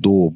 2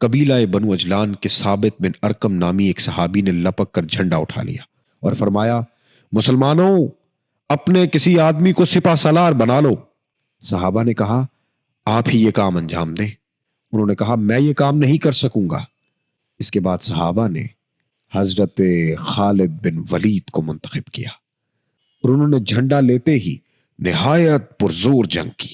قبیلہ بنو اجلان کے ثابت بن ارکم نامی ایک صحابی نے لپک کر جھنڈا اٹھا لیا اور فرمایا، مسلمانوں، اپنے کسی آدمی کو سپہ سالار بنا لو۔ صحابہ نے کہا، آپ ہی یہ کام انجام دیں۔ انہوں نے کہا، میں یہ کام نہیں کر سکوں گا۔ اس کے بعد صحابہ نے حضرت خالد بن ولید کو منتخب کیا اور انہوں نے جھنڈا لیتے ہی نہایت پرزور جنگ کی۔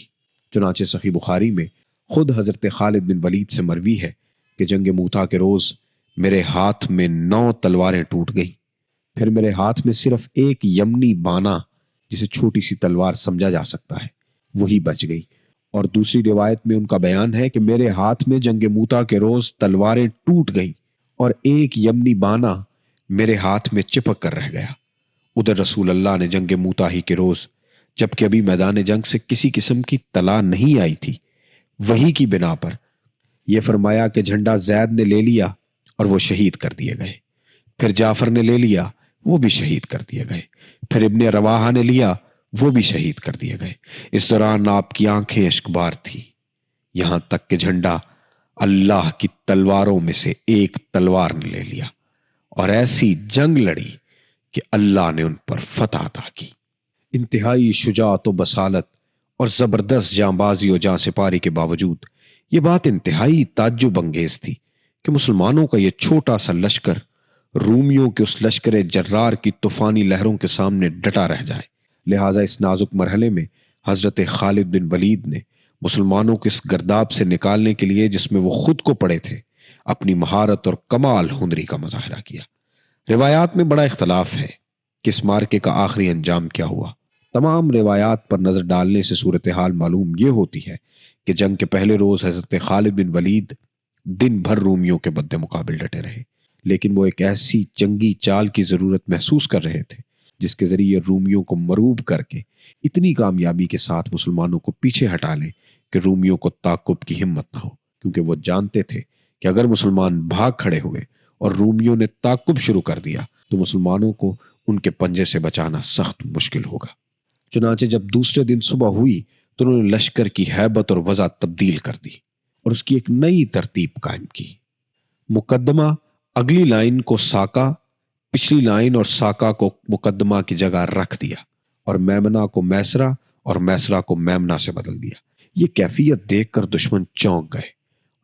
چنانچہ صحیح بخاری میں خود حضرت خالد بن ولید سے مروی ہے کہ جنگ موتا کے روز میرے ہاتھ میں 9 تلواریں ٹوٹ گئیں، پھر میرے ہاتھ میں صرف ایک یمنی بانا، جسے چھوٹی سی تلوار سمجھا جا سکتا ہے، وہی بچ گئی۔ اور دوسری روایت میں ان کا بیان ہے کہ میرے ہاتھ میں جنگ موتا کے روز تلواریں ٹوٹ گئیں اور ایک یمنی بانا میرے ہاتھ میں چپک کر رہ گیا۔ ادھر رسول اللہ نے جنگ موتا ہی کے روز، جبکہ ابھی میدان جنگ سے کسی قسم کی طلاع نہیں آئی تھی، وہی کی بنا پر یہ فرمایا کہ جھنڈا زید نے لے لیا اور وہ شہید کر دیے گئے، پھر جعفر نے لے لیا، وہ بھی شہید کر دیے گئے، پھر ابن رواحہ نے لیا، وہ بھی شہید کر دیے گئے۔ اس دوران آپ کی آنکھیں اشکبار تھی، یہاں تک کہ جھنڈا اللہ کی تلواروں میں سے ایک تلوار نے لے لیا اور ایسی جنگ لڑی کہ اللہ نے ان پر فتح عطا کی۔ انتہائی شجاعت و بصالت اور زبردست جاں بازی و جاں سپاری کے باوجود یہ بات انتہائی تعجب انگیز تھی کہ مسلمانوں کا یہ چھوٹا سا لشکر رومیوں کے اس لشکر جرار کی طوفانی لہروں کے سامنے ڈٹا رہ جائے۔ لہٰذا اس نازک مرحلے میں حضرت خالد بن ولید نے مسلمانوں کو اس گرداب سے نکالنے کے لیے، جس میں وہ خود کو پڑے تھے، اپنی مہارت اور کمال ہنری کا مظاہرہ کیا۔ روایات میں بڑا اختلاف ہے کہ اس مارکے کا آخری انجام کیا ہوا۔ تمام روایات پر نظر ڈالنے سے صورتحال معلوم یہ ہوتی ہے کہ جنگ کے پہلے روز حضرت خالد بن ولید دن بھر رومیوں کے مد مقابل ڈٹے رہے، لیکن وہ ایک ایسی جنگی چال کی ضرورت محسوس کر رہے تھے جس کے ذریعے رومیوں کو مروب کر کے اتنی کامیابی کے ساتھ مسلمانوں کو پیچھے ہٹا لیں کہ رومیوں کو تعقب کی ہمت نہ ہو، کیونکہ وہ جانتے تھے کہ اگر مسلمان بھاگ کھڑے ہوئے اور رومیوں نے تعقب شروع کر دیا تو مسلمانوں کو ان کے پنجے سے بچانا سخت مشکل ہوگا۔ چنانچہ جب دوسرے دن صبح ہوئی تو انہوں نے لشکر کی ہیبت اور وضع تبدیل کر دی اور اس کی ایک نئی ترتیب قائم کی۔ مقدمہ اگلی لائن کو ساکا، پچھلی لائن اور ساکا کو مقدمہ کی جگہ رکھ دیا، اور میمنہ کو میسرہ اور میسرہ کو میمنہ سے بدل دیا۔ یہ کیفیت دیکھ کر دشمن چونک گئے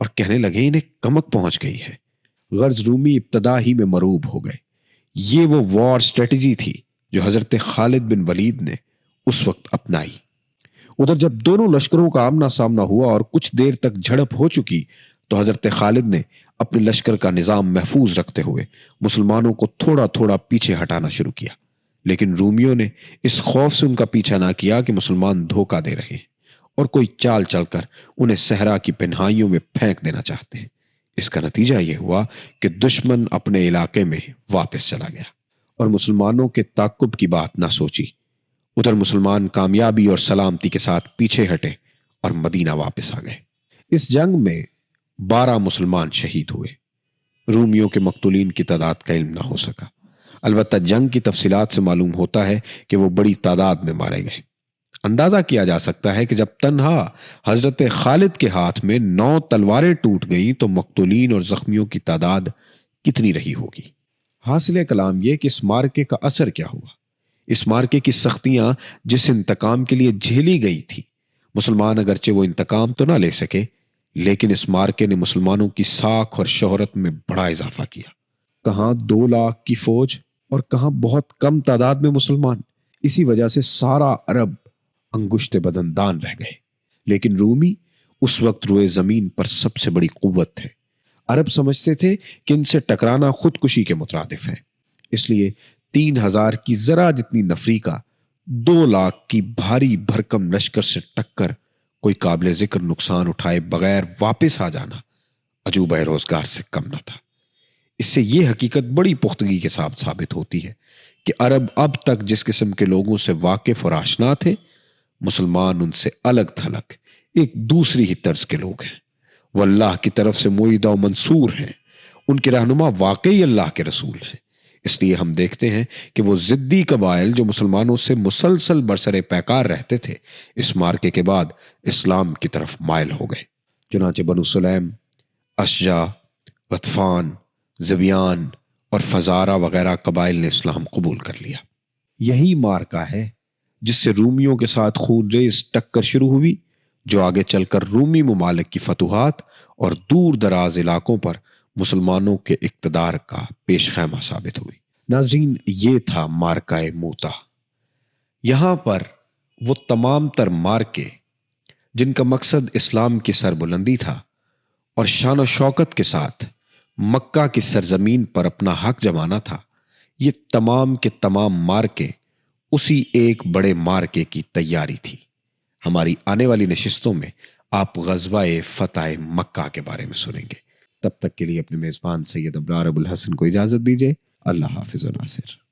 اور کہنے لگے انہیں کمک پہنچ گئی ہے۔ غرض رومی ابتدا ہی میں مروب ہو گئے۔ یہ وہ وار سٹریٹجی تھی جو حضرت خالد بن ولید نے اس وقت اپنائی۔ ادھر جب دونوں لشکروں کا آمنا سامنا ہوا اور کچھ دیر تک جھڑپ ہو چکی تو حضرت خالد نے اپنے لشکر کا نظام محفوظ رکھتے ہوئے مسلمانوں کو تھوڑا تھوڑا پیچھے ہٹانا شروع کیا، لیکن رومیوں نے اس خوف سے ان کا پیچھا نہ کیا کہ مسلمان دھوکہ دے رہے ہیں اور کوئی چال چل کر انہیں صحرا کی پنہائیوں میں پھینک دینا چاہتے ہیں۔ اس کا نتیجہ یہ ہوا کہ دشمن اپنے علاقے میں واپس چلا گیا اور مسلمانوں کے تعقب کی بات نہ سوچی۔ ادھر مسلمان کامیابی اور سلامتی کے ساتھ پیچھے ہٹے اور مدینہ واپس آ گئے۔ اس جنگ میں 12 مسلمان شہید ہوئے۔ رومیوں کے مقتولین کی تعداد کا علم نہ ہو سکا، البتہ جنگ کی تفصیلات سے معلوم ہوتا ہے کہ وہ بڑی تعداد میں مارے گئے۔ اندازہ کیا جا سکتا ہے کہ جب تنہا حضرت خالد کے ہاتھ میں 9 تلواریں ٹوٹ گئیں تو مقتولین اور زخمیوں کی تعداد کتنی رہی ہوگی۔ حاصل کلام یہ کہ اس مارکے کا اثر کیا ہوا۔ اس مارکے کی سختیاں جس انتقام کے لیے جھیلی گئی تھی، مسلمان اگرچہ وہ انتقام تو نہ لے سکے، لیکن اس مارکے نے مسلمانوں کی ساکھ اور شہرت میں بڑا اضافہ کیا۔ کہاں 2 لاکھ کی فوج اور کہاں بہت کم تعداد میں مسلمان۔ اسی وجہ سے سارا عرب انگشت بدندان رہ گئے، لیکن رومی اس وقت روئے زمین پر سب سے بڑی قوت تھے۔ عرب سمجھتے تھے کہ ان سے ٹکرانا خودکشی کے مترادف ہے، اس لیے 3000 کی ذرا جتنی نفری کا 2 لاکھ کی بھاری بھرکم لشکر سے ٹکر کوئی قابل ذکر نقصان اٹھائے بغیر واپس آ جانا عجوبہ روزگار سے کم نہ تھا۔ اس سے یہ حقیقت بڑی پختگی کے ساتھ ثابت ہوتی ہے کہ عرب اب تک جس قسم کے لوگوں سے واقف اور آشنا تھے، مسلمان ان سے الگ تھلگ ایک دوسری ہی طرز کے لوگ ہیں۔ وہ اللہ کی طرف سے معیدہ و منصور ہیں، ان کے رہنما واقعی اللہ کے رسول ہیں۔ اس لیے ہم دیکھتے ہیں کہ وہ ضدی قبائل جو مسلمانوں سے مسلسل برسر پیکار رہتے تھے، اس مارکے کے بعد اسلام کی طرف مائل ہو گئے۔ چنانچہ بنو سلیم، اشجع، غطفان، زبیان اور فزارہ وغیرہ قبائل نے اسلام قبول کر لیا۔ یہی مارکا ہے جس سے رومیوں کے ساتھ خون ریز ٹکر شروع ہوئی، جو آگے چل کر رومی ممالک کی فتوحات اور دور دراز علاقوں پر مسلمانوں کے اقتدار کا پیش خیمہ ثابت ہوئی۔ ناظرین، یہ تھا مارکہ موتا۔ یہاں پر وہ تمام تر مارکے جن کا مقصد اسلام کی سربلندی تھا اور شان و شوکت کے ساتھ مکہ کی سرزمین پر اپنا حق جمانا تھا، یہ تمام کے تمام مارکے اسی ایک بڑے مارکے کی تیاری تھی۔ ہماری آنے والی نشستوں میں آپ غزوہ فتح مکہ کے بارے میں سنیں گے۔ تب تک کے لیے اپنے میزبان سید ابرار ابوالحسن کو اجازت دیجیے۔ اللہ حافظ و ناصر۔